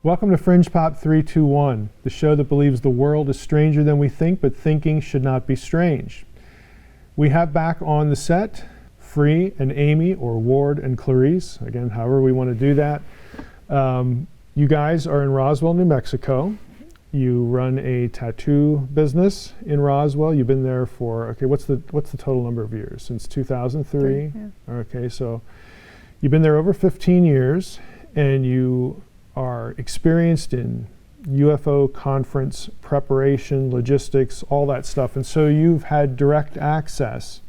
Welcome to Fringe Pop 321, the show that believes the world is stranger than we think, but thinking should not be strange. We have back on the set Free and Amy, or Ward and Clarice, again, however we want to do that. You guys are in Roswell, New Mexico. You run a tattoo business in Roswell. You've been there for, okay, what's the total number of years? Since 2003? Yeah. Okay, so you've been there over 15 years, and you are experienced in UFO conference preparation, logistics, all that stuff. And so you've had direct access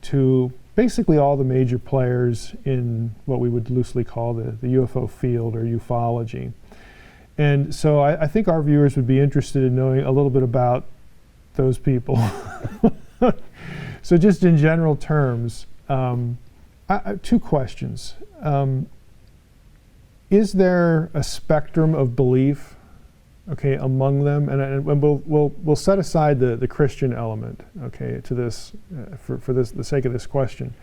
to basically all the major players in what we would loosely call the UFO field or ufology. And so I think our viewers would be interested in knowing a little bit about those people. So just in general terms, two questions. Is there a spectrum of belief, okay, among them? And we'll set aside the Christian element, okay, to this for the sake of this question.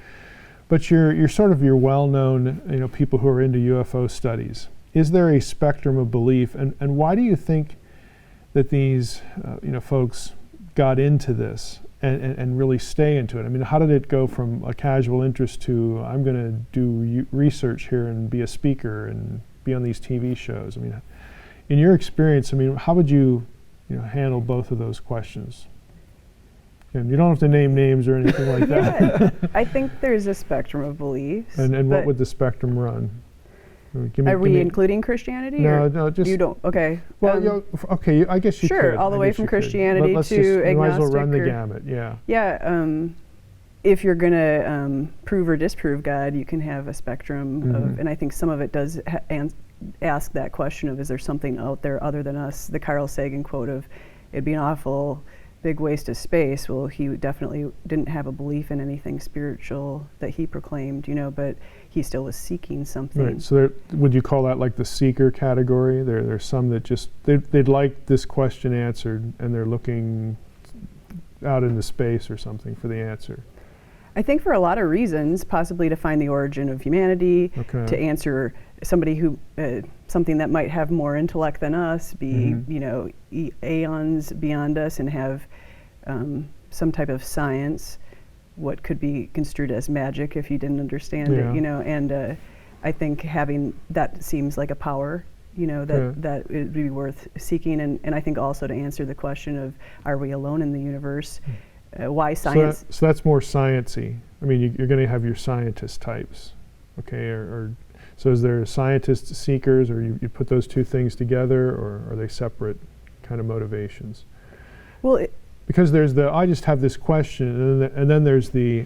But you're sort of your well-known, people who are into UFO studies. Is there a spectrum of belief, and why do you think that these folks got into this and really stay into it? I mean, how did it go from a casual interest to I'm going to do research here and be a speaker and be on these TV shows? I mean, in your experience, how would you handle both of those questions? And you don't have to name names or anything like that. Yeah, I think there's a spectrum of beliefs. And what would the spectrum run? Are we including Christianity? No, just... You don't, okay. Well, okay, I guess you could. Sure, all the way from Christianity to agnostic. You might as well run the gamut, yeah. Yeah, if you're going to prove or disprove God, you can have a spectrum of, and I think some of it does ask that question of, is there something out there other than us? The Carl Sagan quote of, it'd be an awful big waste of space. Well, he definitely didn't have a belief in anything spiritual that he proclaimed, but he still was seeking something. Right. So would you call that like the seeker category? There's some that just they'd like this question answered, and they're looking out into space or something for the answer. I think for a lot of reasons, possibly to find the origin of humanity, okay, to answer somebody who something that might have more intellect than us, be aeons beyond us, and have some type of science, what could be construed as magic if you didn't understand it, and I think having that seems like a power, that it would be worth seeking, and I think also to answer the question of, are we alone in the universe? Why science? So that's more science-y. I mean, you're going to have your scientist types, okay? Or so is there scientist seekers, or you put those two things together, or are they separate kind of motivations? Well, because there's I just have this question, and then there's the,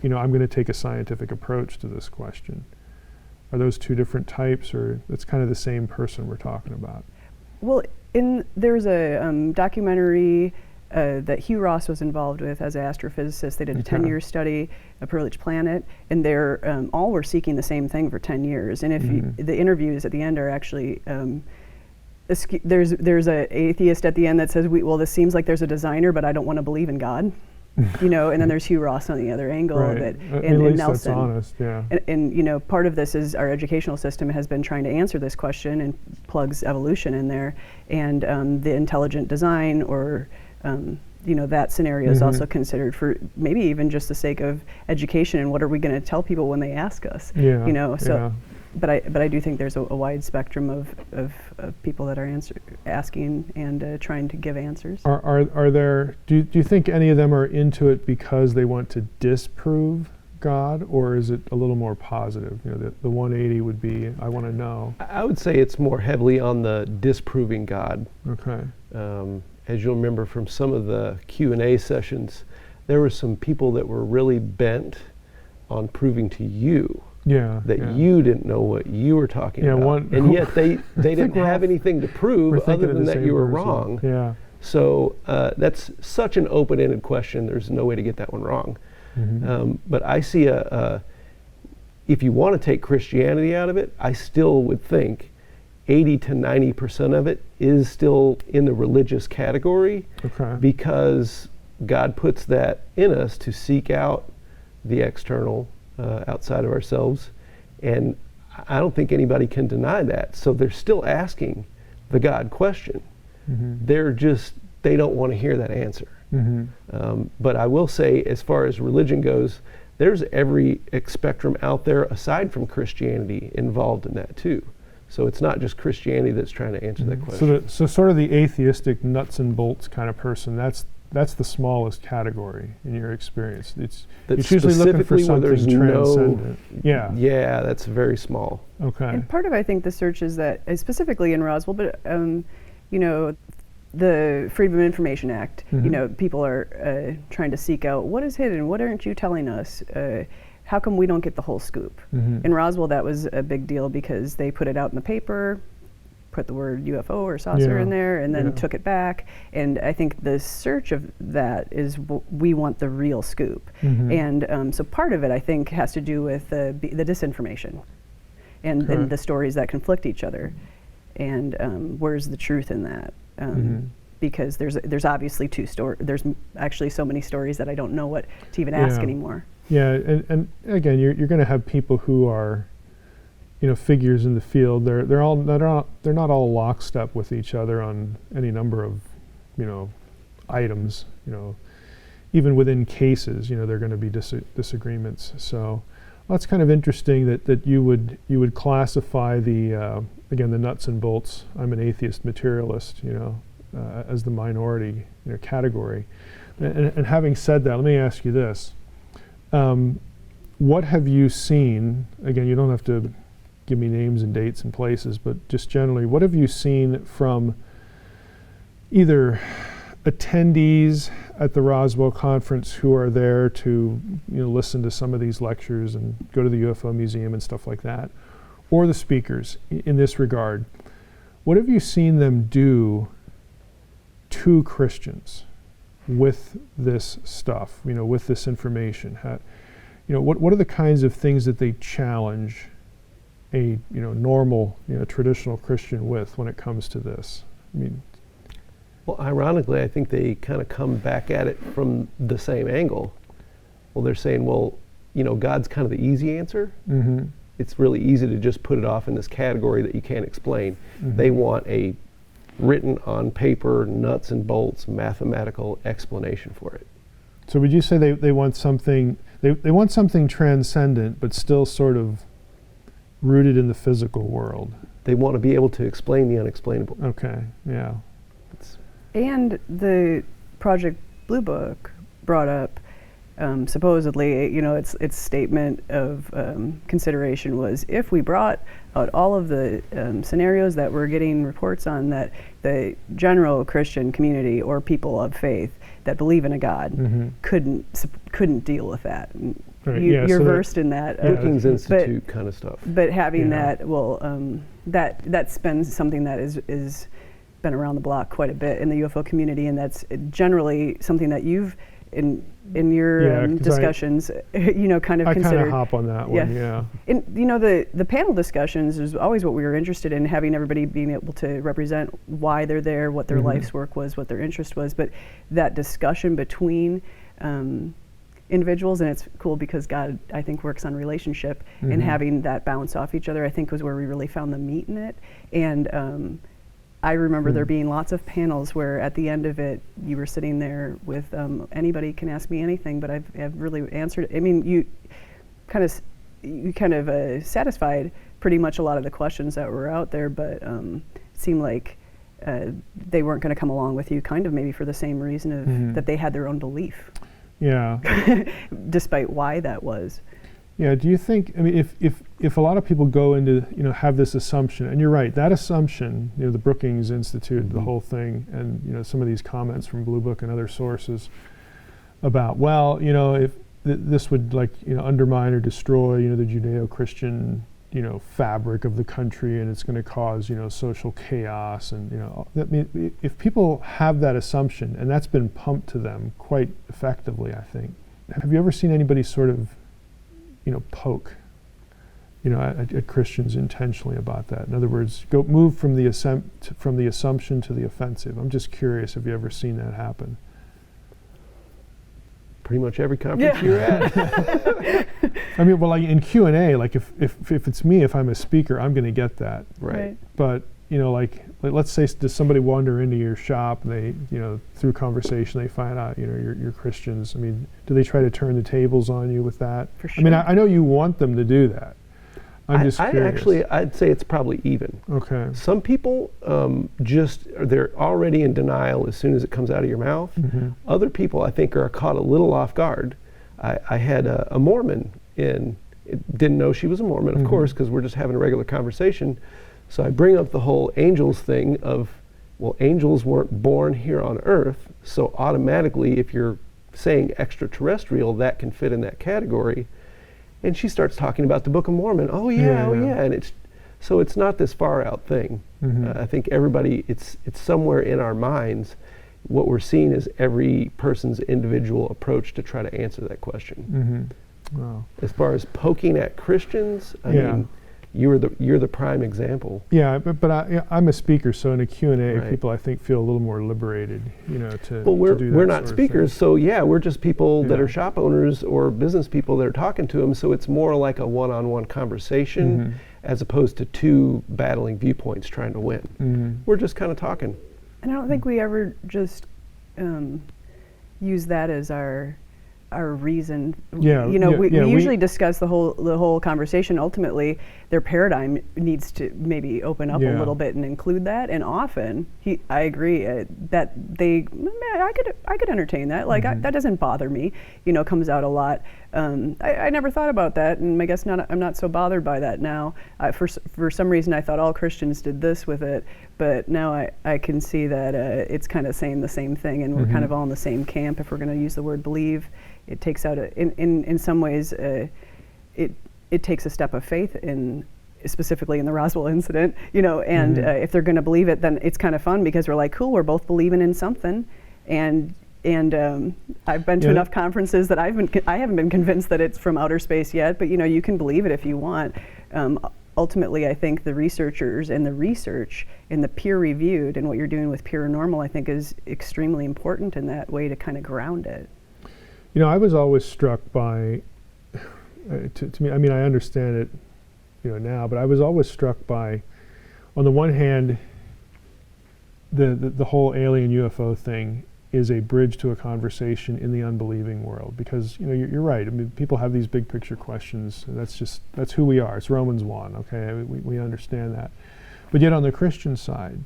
I'm going to take a scientific approach to this question. Are those two different types, or it's kind of the same person we're talking about? Well, there's a documentary that Hugh Ross was involved with as an astrophysicist. They did a 10-year study of Pearlage Planet, and they're all were seeking the same thing for 10 years. And if the interviews at the end are actually, there's a atheist at the end that says, well, this seems like there's a designer, but I don't want to believe in God. And then there's Hugh Ross on the other angle of it, and at least Nelson. That's honest, yeah. And part of this is our educational system has been trying to answer this question and plugs evolution in there, and the intelligent design, or that scenario is also considered for maybe even just the sake of education, and what are we going to tell people when they ask us? But I do think there's a wide spectrum of people that are asking and trying to give answers. Are there? Do you think any of them are into it because they want to disprove God, or is it a little more positive? The 180 would be, I want to know. I would say it's more heavily on the disproving God. Okay. As you'll remember from some of the Q&A sessions, there were some people that were really bent on proving to you that you didn't know what you were talking about. And yet they didn't have anything to prove other than that you were wrong. Yeah. So that's such an open-ended question. There's no way to get that one wrong. But I see if you want to take Christianity out of it, I still would think 80 to 90% of it is still in the religious category, because God puts that in us to seek out the external outside of ourselves, and I don't think anybody can deny that. So they're still asking the God question. They don't want to hear that answer. But I will say, as far as religion goes, there's every spectrum out there aside from Christianity involved in that too. So it's not just Christianity that's trying to answer that question. So sort of the atheistic nuts and bolts kind of person, that's the smallest category in your experience. It's usually looking for something transcendent. Yeah, that's very small. Okay. And part of, I think, the search is that, specifically in Roswell, but you know, the Freedom of Information Act, you know, people are trying to seek out what is hidden, what aren't you telling us? How come we don't get the whole scoop? In Roswell, that was a big deal because they put it out in the paper, put the word UFO or saucer in there, and then took it back. And I think the search of that is we want the real scoop. And so part of it, I think, has to do with the disinformation and the stories that conflict each other. And where's the truth in that? Because there's obviously there's actually so many stories that I don't know what to even ask anymore. Yeah, and again, you're going to have people who are, you know, figures in the field. They're not all lockstep with each other on any number of, you know, items. You know, even within cases, you know, there are going to be disagreements. So that's kind of interesting that you would classify the again, the nuts and bolts. I'm an atheist materialist, you know, as the minority, you know, category. And having said that, let me ask you this. What have you seen, again, you don't have to give me names and dates and places, but just generally, what have you seen from either attendees at the Roswell conference who are there to, you know, listen to some of these lectures and go to the UFO museum and stuff like that, or the speakers in this regard? What have you seen them do to Christians with this stuff, you know, with this information? You know, what are the kinds of things that they challenge a, you know, normal, you know, traditional Christian with when it comes to this? I mean, well, ironically, I think they kind of come back at it from the same angle. Well, they're saying, well, you know, God's kind of the easy answer. It's really easy to just put it off in this category that you can't explain. They want a written on paper, nuts and bolts, mathematical explanation for it. So would you say they want something, they want something transcendent, but still sort of rooted in the physical world? They want to be able to explain the unexplainable. Okay, yeah. And the Project Blue Book brought up, supposedly, you know, its statement of consideration was, if we brought out all of the scenarios that we're getting reports on, that the general Christian community or people of faith that believe in a God couldn't deal with that. Right, You're so versed in that. Brookings Institute kind of stuff. But having that, well, that's been something that is been around the block quite a bit in the UFO community, and that's generally something that you've in your discussions, you know, kind of considered. I kind of hop on that one, yeah. And you know, the panel discussions is always what we were interested in, having everybody being able to represent why they're there, what their life's work was, what their interest was. But that discussion between individuals, and it's cool because God, I think, works on relationship, and having that bounce off each other, I think, was where we really found the meat in it. And I remember there being lots of panels where at the end of it, you were sitting there with anybody can ask me anything, but I've really answered. I mean, you kind of satisfied pretty much a lot of the questions that were out there, but it seemed like they weren't going to come along with you, kind of maybe for the same reason of that they had their own belief. Yeah. Despite why that was. Yeah, do you think, I mean, if a lot of people go into, you know, have this assumption, and you're right, that assumption, you know, the Brookings Institute, the whole thing, and, you know, some of these comments from Blue Book and other sources about, well, you know, if this would, like, you know, undermine or destroy, you know, the Judeo-Christian, you know, fabric of the country, and it's going to cause, you know, social chaos, and, you know, I mean, if people have that assumption, and that's been pumped to them quite effectively, I think, have you ever seen anybody sort of, you know, poke at Christians intentionally about that. In other words, move from the assumption to the offensive. I'm just curious, have you ever seen that happen? Pretty much every conference you're at. I mean, well, like in Q&A, like if it's me, if I'm a speaker, I'm going to get that. Right. But like let's say does somebody wander into your shop and they, through conversation they find out, you're Christians. I mean, do they try to turn the tables on you with that? For sure. I mean, I know you want them to do that. I'm just curious. I'd say it's probably even. Okay. Some people they're already in denial as soon as it comes out of your mouth. Mm-hmm. Other people, I think, are caught a little off guard. I had a Mormon in, didn't know she was a Mormon, of mm-hmm. course, because we're just having a regular conversation. So I bring up the whole angels thing of, well, angels weren't born here on Earth, so automatically if you're saying extraterrestrial, that can fit in that category. And she starts talking about the Book of Mormon. Oh yeah. And it's not this far out thing. Mm-hmm. I think everybody, it's somewhere in our minds. What we're seeing is every person's individual approach to try to answer that question. Mm-hmm. Wow. As far as poking at Christians, I mean, you're the prime example. Yeah, but I'm a speaker, so in a Q&A, Right. people I think feel a little more liberated, to Well, to do that we're not sort of speakers, thing. so we're just people that Yeah. are shop owners or business people that are talking to them. So it's more like a one-on-one conversation Mm-hmm. as opposed to two battling viewpoints trying to win. Mm-hmm. We're just kind of talking. And I don't think we ever just use that as our reason. Yeah, we we usually discuss the whole conversation. Ultimately, their paradigm needs to maybe open up a little bit and include that. And often, I agree that I could entertain that. Like mm-hmm. that doesn't bother me. Comes out a lot. I never thought about that, and I guess I'm not so bothered by that now. For some reason, I thought all Christians did this with it, but now I can see that it's kind of saying the same thing, and we're mm-hmm. kind of all in the same camp. If we're going to use the word believe, it takes out in some ways it takes a step of faith specifically in the Roswell incident, and mm-hmm. If they're going to believe it, then it's kind of fun because we're like, cool, we're both believing in something, and I've been to enough conferences that I haven't been convinced that it's from outer space yet, but you can believe it if you want. Ultimately, I think the researchers and the research and the peer-reviewed and what you're doing with Paranormal, I think, is extremely important in that way to kind of ground it. I was always struck by, to me, I mean, I understand it, now, but I was always struck by, on the one hand, the whole alien UFO thing is a bridge to a conversation in the unbelieving world, because you're right. I mean, people have these big picture questions. And that's who we are. It's Romans 1. Okay, we understand that. But yet on the Christian side,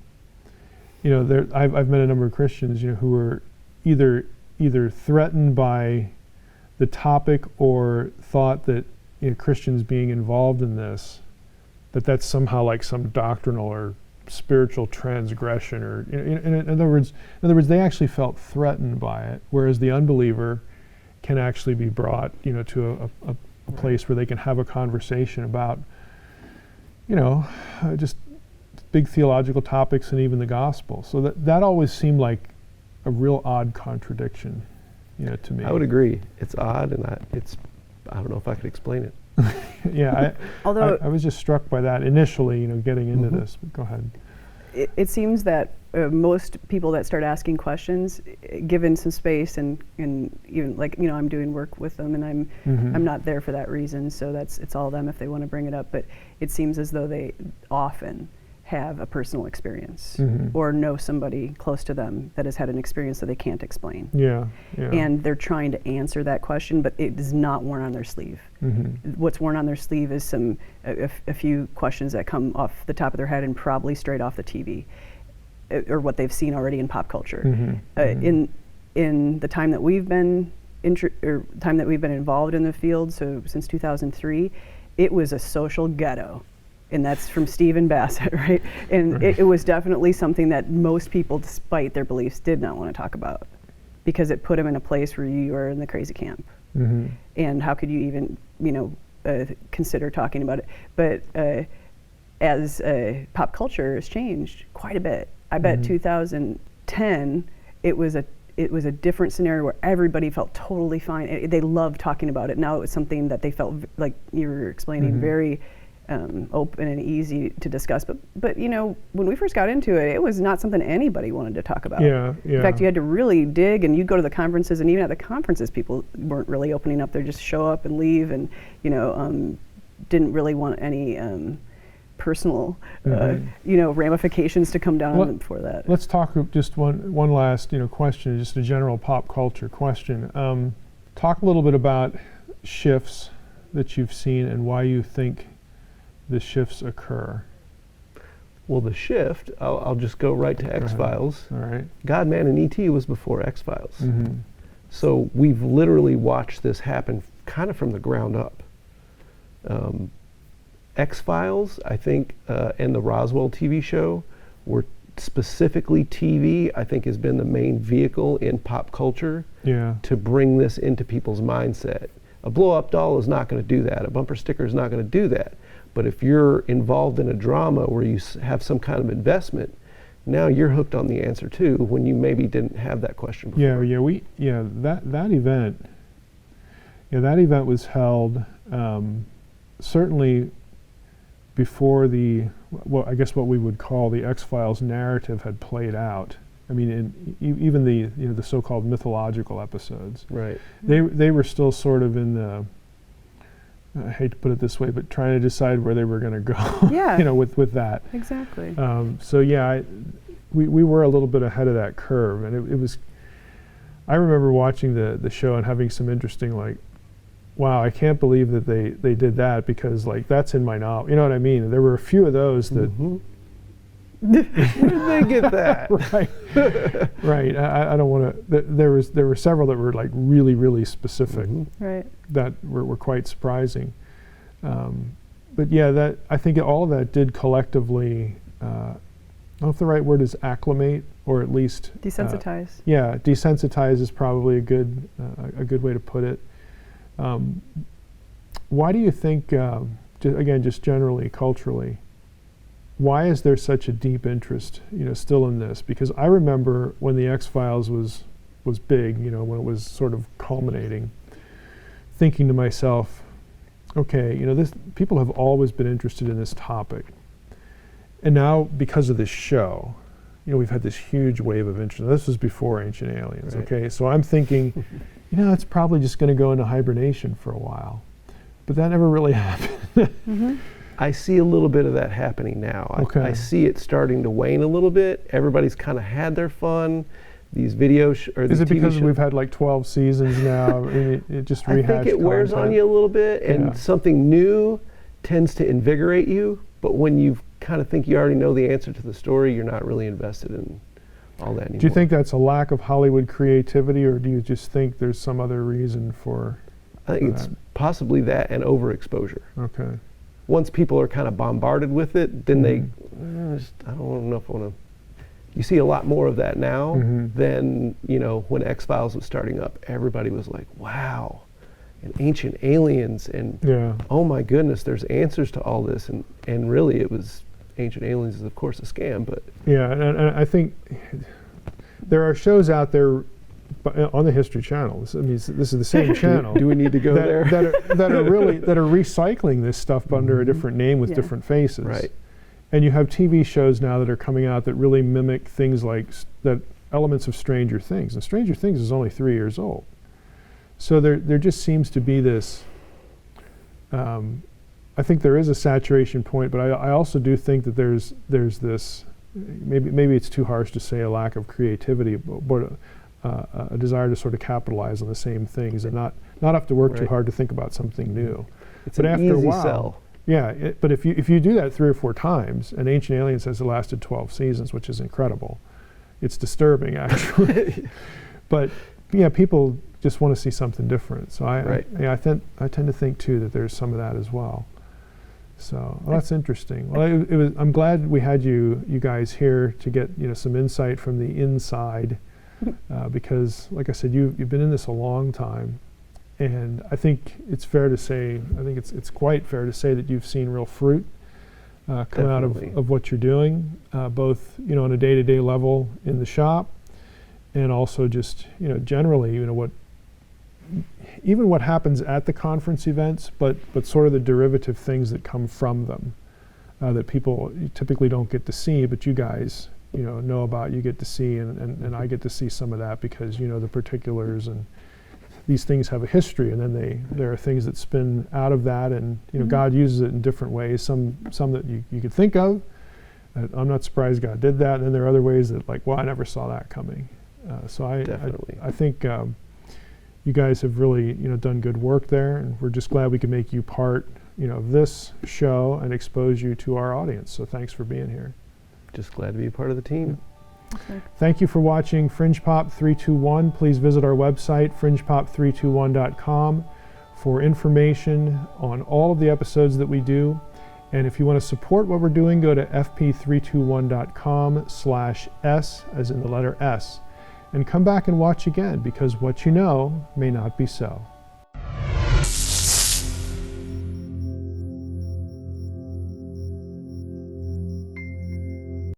I've met a number of Christians who are either threatened by the topic or thought that Christians being involved in this, that's somehow like some doctrinal or spiritual transgression, or in other words, they actually felt threatened by it, whereas the unbeliever can actually be brought, to a place where they can have a conversation about, just big theological topics and even the gospel. So that always seemed like a real odd contradiction, to me. I would agree. It's odd, and I don't know if I could explain it. Yeah, Although I was just struck by that initially, getting into mm-hmm. this. But go ahead. It seems that most people that start asking questions, given some space and even like I'm doing work with them, and mm-hmm. I'm not there for that reason, so it's all them if they want to bring it up. But it seems as though they often have a personal experience mm-hmm. or know somebody close to them that has had an experience that they can't explain. Yeah. And they're trying to answer that question, but it is not worn on their sleeve. Mm-hmm. What's worn on their sleeve is a few questions that come off the top of their head and probably straight off the TV, or what they've seen already in pop culture. Mm-hmm. In the time that we've been involved in the field, so since 2003, it was a social ghetto. And that's from Stephen Bassett, right? And it was definitely something that most people, despite their beliefs, did not want to talk about, because it put them in a place where you are in the crazy camp. Mm-hmm. And how could you even, consider talking about it? But as pop culture has changed quite a bit, I bet 2010 it was a different scenario where everybody felt totally fine. They loved talking about it. Now it was something that they felt like you were explaining, very open and easy to discuss. But you know, when we first got into it, it was not something anybody wanted to talk about. Yeah. In fact, you had to really dig, and you'd go to the conferences, and even at the conferences, people weren't really opening up. They just show up and leave, and you know, didn't really want any personal, you know, ramifications to come down for that. Let's talk just one last, you know, question, just a general pop culture question. Talk a little bit about shifts that you've seen and why you think the shifts occur. Well, the shift, I'll just go right to X-Files. All right. God, Man, and E.T. was before X-Files. So we've literally watched this happen kind of from the ground up. X-Files, I think, and the Roswell TV show were specifically TV, I think has been the main vehicle in pop culture to bring this into people's mindset. A blow-up doll is not going to do that. A bumper sticker is not going to do that. But if you're involved in a drama where you have some kind of investment, now you're hooked on the answer too, when you maybe didn't have that question before. That event was held certainly before I guess what we would call the X-Files narrative had played out. I mean, even the so-called mythological episodes. Right. They were still sort of in the, I hate to put it this way, but trying to decide where they were going to go. Yeah. You know, with that. Exactly. So yeah, we were a little bit ahead of that curve, and it was. I remember watching the show and having some interesting, like, wow, I can't believe that they did that, because like that's in my novel. You know what I mean? There were a few of those that. Where did they get that? Right. Right. I don't want to. There were several that were like really, really specific. Right. That were quite surprising. But yeah, I think all of that did collectively. I don't know if the right word is acclimate, or at least desensitize. Desensitize is probably a good way to put it. Why do you think, just generally culturally, why is there such a deep interest, you know, still in this? Because I remember when the X-Files was big, you know, when it was sort of culminating, thinking to myself, okay, you know, people have always been interested in this topic. And now, because of this show, you know, we've had this huge wave of interest. This was before Ancient Aliens, right. Okay? So I'm thinking, you know, it's probably just going to go into hibernation for a while. But that never really happened. I see a little bit of that happening now. Okay. I see it starting to wane a little bit. Everybody's kind of had their fun. These videos is it because we've had like 12 seasons now? And it just rehashed I think it wears on you a little bit, and something new tends to invigorate you. But when you kind of think you already know the answer to the story, you're not really invested in all that anymore. Do you think that's a lack of Hollywood creativity, or do you just think there's some other reason for? I think it's possibly that and overexposure. Okay. Once people are kind of bombarded with it, then I don't know if I want to. You see a lot more of that now than, you know, when X-Files was starting up. Everybody was like, wow, and Ancient Aliens, and oh my goodness, there's answers to all this. And really it was, Ancient Aliens is of course a scam, but. Yeah, and I think there are shows out there on the History Channel. I mean, this is the same channel. Do we need to go there? that are recycling this stuff under a different name with different faces. Right. And you have TV shows now that are coming out that really mimic things like that, elements of Stranger Things. And Stranger Things is only 3 years old. So there just seems to be this. I think there is a saturation point, but I also do think that there's this. Maybe it's too harsh to say a lack of creativity, but a desire to sort of capitalize on the same things and not have to work too hard to think about something new. It's but an after easy a while, sell. Yeah, but if you do that 3 or 4 times, and Ancient Aliens has lasted 12 seasons, which is incredible. It's disturbing, actually. But yeah, people just want to see something different. So I tend to think too that there's some of that as well. So that's interesting. Well, I'm glad we had you guys here to get, you know, some insight from the inside. Because, like I said, you've been in this a long time, and I think it's fair to say, it's quite fair to say that you've seen real fruit come out of what you're doing, both, you know, on a day-to-day level in the shop, and also just, you know, generally, you know, even what happens at the conference events, but sort of the derivative things that come from them that people typically don't get to see, but you guys, know about, you get to see, and I get to see some of that because the particulars, and these things have a history, and then there are things that spin out of that, and God uses it in different ways. Some that you could think of. I'm not surprised God did that, and then there are other ways that I never saw that coming. So I think you guys have really done good work there, and we're just glad we could make you part of this show and expose you to our audience. So thanks for being here. Just glad to be a part of the team. Okay. Thank you for watching Fringe Pop 321. Please visit our website, fringepop321.com, for information on all of the episodes that we do. And if you want to support what we're doing, go to fp321.com/S, as in the letter S, and come back and watch again, because what you know may not be so.